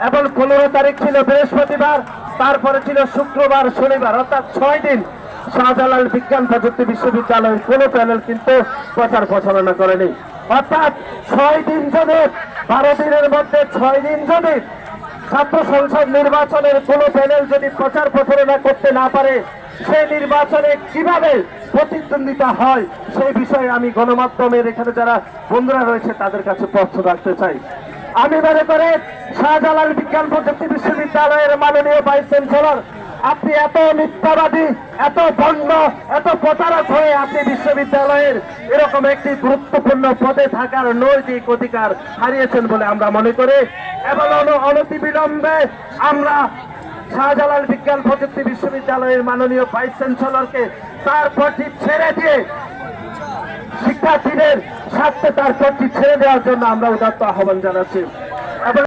এবং 15 তারিখ ছিল বৃহস্পতিবার, তারপরে ছিল শুক্রবার, শনিবার, অর্থাৎ 6 দিন শাহজালাল বিজ্ঞান প্রযুক্তি বিশ্ববিদ্যালয়ের কোন প্যানেল কিন্তু প্রচার প্রচারণা করেনি। অর্থাৎ 6 দিন যদি 12 দিনের মধ্যে 6 দিন যদি ছাত্র সংসদ নির্বাচনের কোন প্যানেল যদি প্রচার প্রচারণা করতে না পারে, সেই নির্বাচনে কিভাবে প্রতিদ্বন্দ্বিতা হয় সেই বিষয়ে আমি গণমাধ্যমের এখানে যারা বন্ধুরা রয়েছে তাদের কাছে প্রশ্ন রাখতে চাই। আমি মনে করি শাহজালাল বিজ্ঞান প্রযুক্তি বিশ্ববিদ্যালয়ের মাননীয় ভাইস চ্যান্সেলর, আপনি এত মিথ্যাবাদী, এত ভণ্ড, এত প্রতারক হয়ে আপনি বিশ্ববিদ্যালয়ের এরকম একটি গুরুত্বপূর্ণ পদে থাকার নৈতিক অধিকার হারিয়েছেন বলে আমরা মনে করি। এবং অনতিবিলম্বে আমরা শাহজালাল বিজ্ঞান প্রযুক্তি বিশ্ববিদ্যালয়ের মাননীয় ভাইস চ্যান্সেলরকে তার পদটি ছেড়ে দিয়ে শিক্ষার্থীদের স্বার্থে তার পদটি ছেড়ে দেওয়ার জন্য আমরা উদাত্ত আহ্বান জানাচ্ছি।